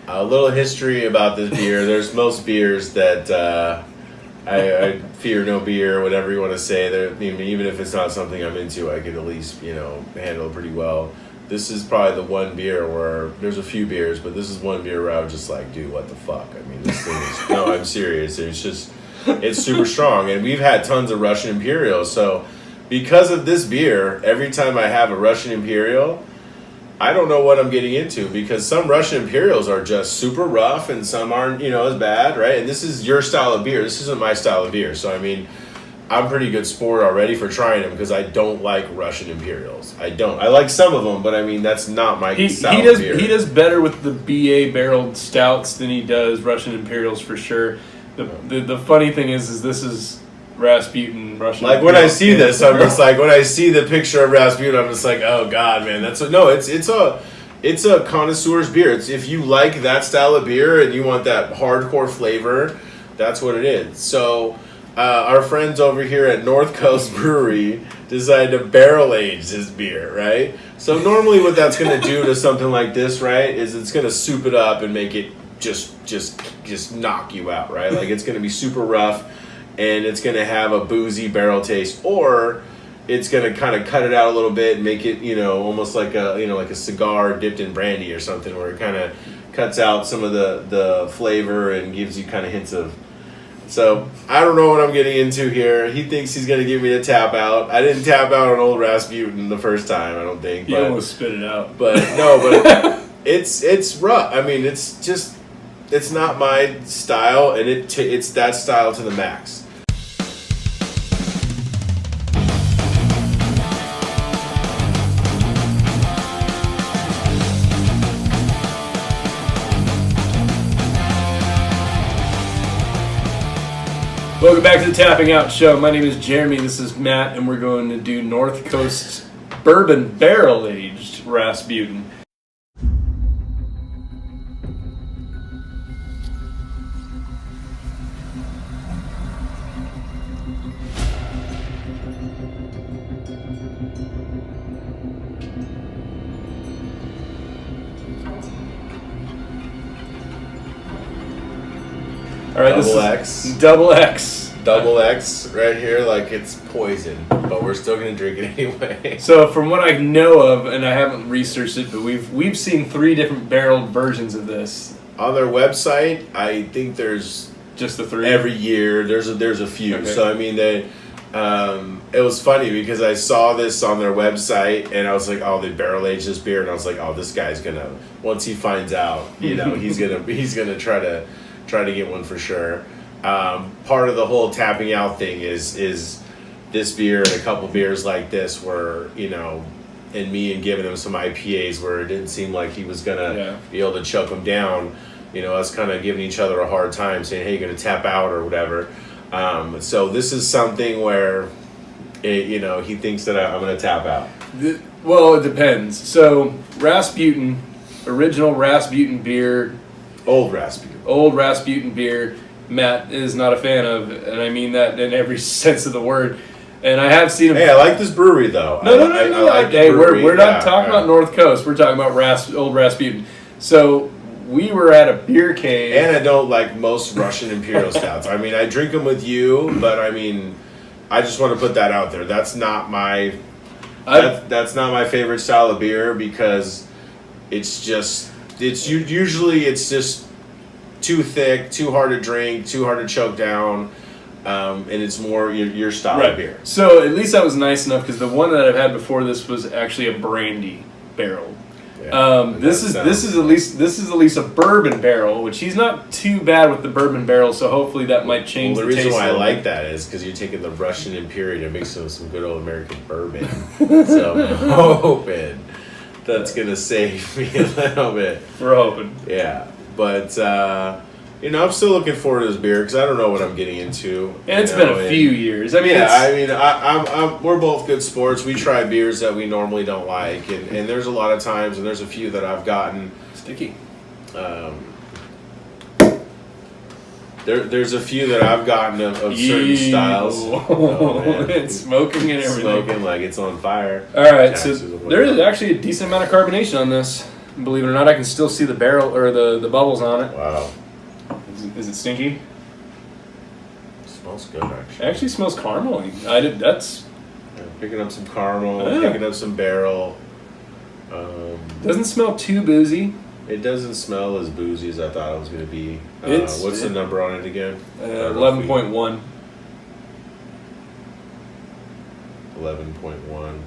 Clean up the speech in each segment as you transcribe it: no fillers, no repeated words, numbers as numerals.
A little history about this beer. There's most beers that I fear no beer, whatever you want to say. Even if it's not something I'm into, I could at least handle it pretty well. This is probably the one beer where there's a few beers, but this is one beer where I was just like, dude, what the fuck? I mean, this thing is no, I'm serious. It's super strong, and we've had tons of Russian Imperials. So because of this beer, every time I have a Russian Imperial, I don't know what I'm getting into, because some Russian Imperials are just super rough and some aren't, as bad, right? And this is your style of beer. This isn't my style of beer. So, I mean, I'm pretty good sport already for trying them because I don't like Russian Imperials. I don't. I like some of them, but I mean, that's not my style of beer. He does better with the BA barreled stouts than he does Russian Imperials for sure. The funny thing is this is Rasputin, Russian. Like when I see this, I'm just like, when I see the picture of Rasputin, I'm just like, oh god, man, it's a connoisseur's beer. It's, if you like that style of beer and you want that hardcore flavor, that's what it is. So our friends over here at North Coast Brewery decided to barrel age this beer, right? So normally what that's going to do to something like this, right, is it's going to soup it up and make it just knock you out, right? Like it's going to be super rough. And it's going to have a boozy barrel taste, or it's going to kind of cut it out a little bit and make it, almost like a cigar dipped in brandy or something, where it kind of cuts out some of the flavor and gives you kind of hints of. So I don't know what I'm getting into here. He thinks he's going to give me a tap out. I didn't tap out on old Rasputin the first time, I don't think. You almost spit it out. But it's rough. I mean, it's not my style, and it's that style to the max. Welcome back to the Tapping Out Show. My name is Jeremy. This is Matt, and we're going to do North Coast Bourbon Barrel Aged Rasputin. All right, Double X. Double X right here, like it's poison, but we're still going to drink it anyway. So from what I know of, and I haven't researched it, but we've seen 3 different barreled versions of this. On their website, I think there's just the 3? Every year, there's a few. Okay. So, I mean, it was funny because I saw this on their website, and I was like, oh, they barrel aged this beer, and I was like, oh, this guy's going to, once he finds out, he's going to try to get one for sure. Part of the whole tapping out thing is this beer and a couple beers like this where, and me and giving him some IPAs where it didn't seem like he was going to be able to choke them down, us kind of giving each other a hard time saying, hey, you're going to tap out or whatever. So this is something where, he thinks that I'm going to tap out. Well, it depends. So Rasputin, original Rasputin beer. Old Rasputin beer, Matt is not a fan of, and I mean that in every sense of the word. And I have seen him. Hey, I like this brewery though. No. Like hey, we're not talking about North Coast. We're talking about old Rasputin. So we were at a beer cave, and I don't like most Russian Imperial stouts. I mean, I drink them with you, but I mean, I just want to put that out there. That's not my favorite style of beer because usually it's just too thick, too hard to drink, too hard to choke down, and it's more your style of beer. So at least that was nice enough because the one that I've had before this was actually a brandy barrel. Yeah, this is at least a bourbon barrel, which he's not too bad with the bourbon barrel. So hopefully that might change. Well, the reason why I like that is because you're taking the Russian Imperial to mix some good old American bourbon. So I'm hoping that's gonna save me a little bit. We're hoping. Yeah, but I'm still looking forward to this beer because I don't know what I'm getting into. And it's been a few years. I mean, we're both good sports. We try beers that we normally don't like, and there's a lot of times, and there's a few that I've gotten sticky. There's a few that I've gotten of certain styles. It's smoking and everything. Smoking like it's on fire. All right, so there is actually a decent amount of carbonation on this. Believe it or not, I can still see the barrel or the bubbles on it. Wow. Is it stinky? It smells good, actually. It actually smells caramely. Picking up some caramel, Yeah. picking up some barrel. Doesn't smell too boozy. It doesn't smell as boozy as I thought it was going to be. What's the number on it again? 11.1. 11.1.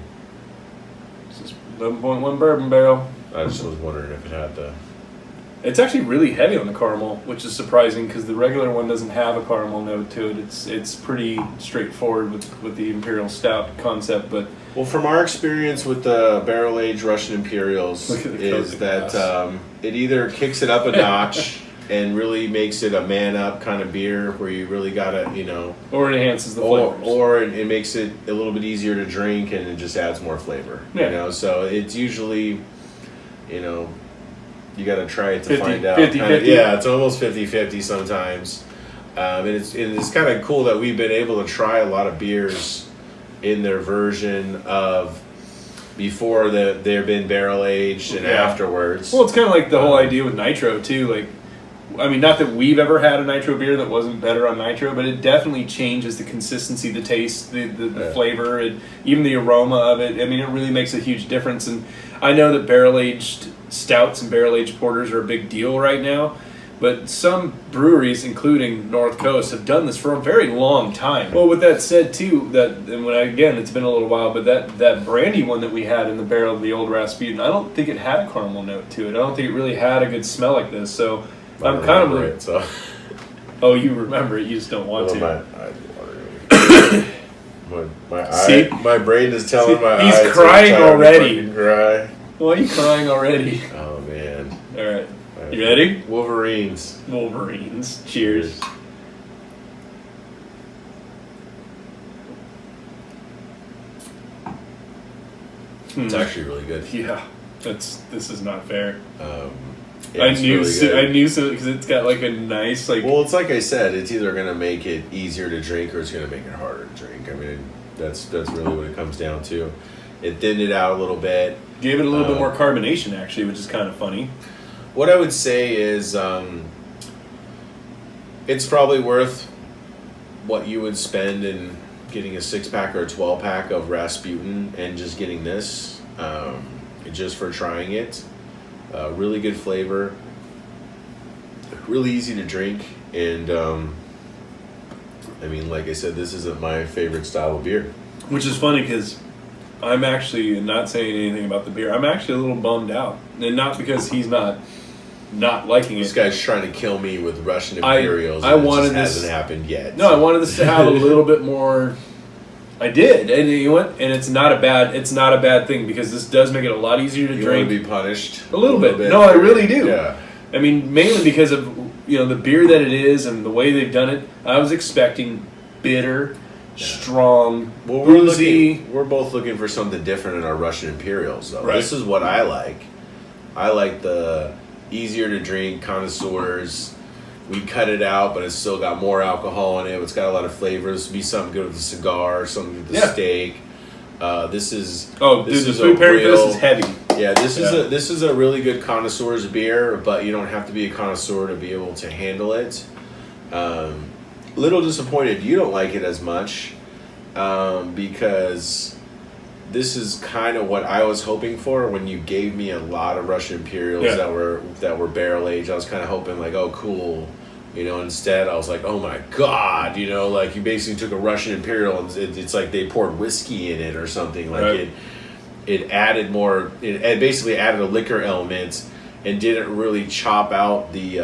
This is 11.1 bourbon barrel. I just was wondering if it had the... It's actually really heavy on the caramel, which is surprising because the regular one doesn't have a caramel note to it. It's pretty straightforward with the Imperial Stout concept, but Well, from our experience with the barrel-aged Russian Imperials is that it either kicks it up a notch and really makes it a man-up kind of beer where you really gotta, or it enhances the flavors. or it makes it a little bit easier to drink and it just adds more flavor. Yeah. So it's usually, you got to try it to 50, find out. 50-50. Yeah, it's almost 50-50 sometimes. And it's kind of cool that we've been able to try a lot of beers in their version of before they've been barrel aged and afterwards. Well, it's kind of like the whole idea with nitro too. Like, I mean, not that we've ever had a nitro beer that wasn't better on nitro, but it definitely changes the consistency, the taste, the flavor, and even the aroma of it. I mean, it really makes a huge difference. And I know that barrel-aged stouts and barrel-aged porters are a big deal right now, but some breweries, including North Coast, have done this for a very long time. Well, with that said, too, it's been a little while, but that brandy one that we had in the barrel of the old Rasputin, I don't think it had a caramel note to it. I don't think it really had a good smell like this, so... I'm kind of it, so. Oh, you remember it. You just don't want to. My brain is telling my eyes. He's crying already. Cry. Why are you crying already? Oh man! All right, you ready? Wolverines. Cheers. It's actually really good. Yeah, this is not fair. I knew because it's got like a nice Well, it's like I said, it's either going to make it easier to drink or it's going to make it harder to drink. I mean, that's really what it comes down to. It thinned it out a little bit. Gave it a little bit more carbonation, actually, which is kind of funny. What I would say is, it's probably worth what you would spend in getting a 6-pack or a 12-pack of Rasputin and just getting this, just for trying it. Really good flavor, really easy to drink, and I mean, like I said, this isn't my favorite style of beer. Which is funny because I'm actually not saying anything about the beer. I'm actually a little bummed out, and not because he's not liking it. This guy's trying to kill me with Russian Imperials. I wanted it this. Hasn't happened yet. No, I wanted this to have a little bit more. I did, and you know what? And it's not a bad thing because this does make it a lot easier to drink. Want to be punished a little bit. No, I really do. Yeah. I mean, mainly because of the beer that it is and the way they've done it. I was expecting bitter, strong, boozy. We're both looking for something different in our Russian Imperials, though. Right. This is what I like. I like the easier to drink connoisseurs. We cut it out, but it's still got more alcohol in it. It's got a lot of flavors. Be something good with a cigar, something with a steak. This is the food pairing for this is heavy. Yeah, this is a really good connoisseur's beer, but you don't have to be a connoisseur to be able to handle it. Little disappointed you don't like it as much, because this is kind of what I was hoping for when you gave me a lot of Russian Imperials that were barrel aged. I was kind of hoping like, oh, cool. Instead I was like, oh my God, like you basically took a Russian Imperial and it's like they poured whiskey in it or something. Like it added more, it basically added a liquor element and didn't really chop out the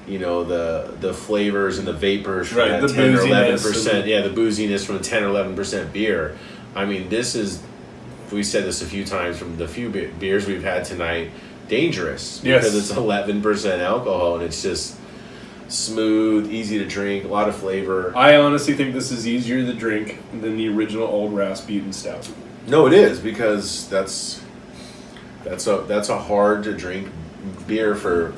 the flavors and the vapors from that 10 or 11%. Yeah, the booziness from the 10 or 11% beer. I mean, we said this a few times from the few beers we've had tonight, dangerous because it's 11% alcohol and it's just smooth, easy to drink, a lot of flavor. I honestly think this is easier to drink than the original old Rasputin stout. No, it is, because that's a hard to drink beer for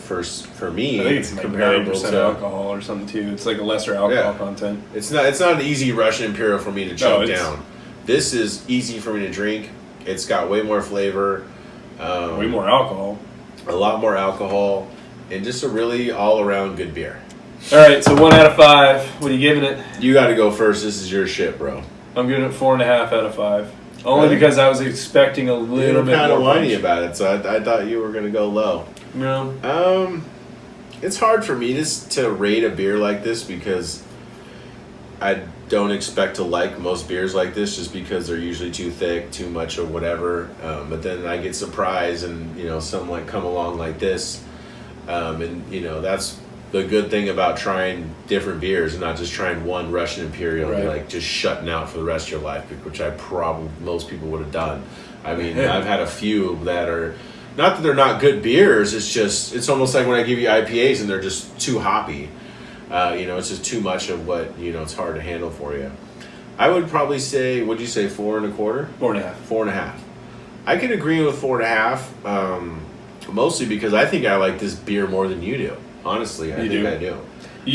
me. I think it's like comparable to alcohol or something too. It's like a lesser alcohol content. It's not an easy Russian Imperial for me to choke down. This is easy for me to drink. It's got way more flavor. Way more alcohol. a lot more alcohol, and just a really all-around good beer. All right, so 1 out of 5. What are you giving it? You got to go first. This is your shit, bro. I'm giving it 4.5 out of 5. Only Really? because I was expecting a little bit kind more of whiny punch. about it, so I thought you were going to go low. No. It's hard for me to rate a beer like this because I don't expect to like most beers like this just because they're usually too thick, too much or whatever. But then I get surprised and, some like come along like this. And, that's the good thing about trying different beers and not just trying one Russian Imperial and like just shutting out for the rest of your life, which most people would have done. I mean, I've had a few that are, not that they're not good beers, it's almost like when I give you IPAs and they're just too hoppy. It's just too much of what, it's hard to handle for you. I would probably say, what'd you say, 4 1/4? 4.5. 4.5. I can agree with 4.5, mostly because I think I like this beer more than you do. Honestly, I think I do.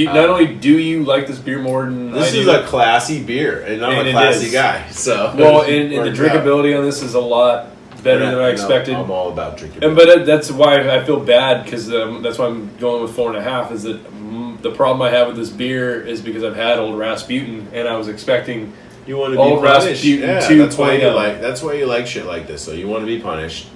Not only do you like this beer more than this is a classy beer, and I'm a classy guy. So and the drinkability on this is a lot better than I expected. I'm all about drinkability. But that's why I feel bad because that's why I'm going with 4.5. Is that the problem I have with this beer is because I've had old Rasputin and I was expecting you want to be old punished. Rasputin Yeah, 2.0. That's why you like shit like this. So you want to be punished,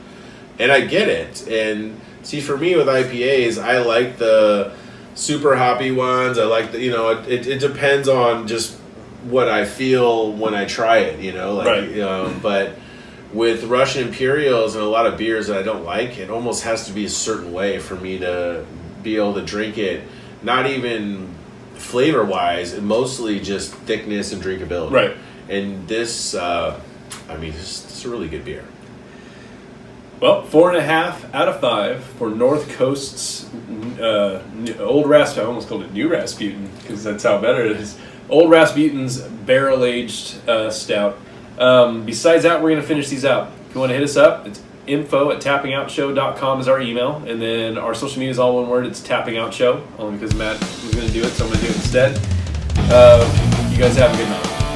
and I get it. And see, for me with IPAs, I like the super hoppy ones. I like the it depends on just what I feel when I try it. But with Russian Imperials and a lot of beers that I don't like, it almost has to be a certain way for me to be able to drink it. Not even flavor wise, mostly just thickness and drinkability. Right. And this, this is a really good beer. Well, 4.5 out of 5 for North Coast's old Rasputin. I almost called it new Rasputin because that's how better it is. Old Rasputin's barrel-aged stout. Besides that, we're going to finish these out. If you want to hit us up, it's info@tappingoutshow.com is our email. And then our social media is all one word. It's Tapping Out Show. Only because Matt was going to do it, so I'm going to do it instead. You guys have a good night.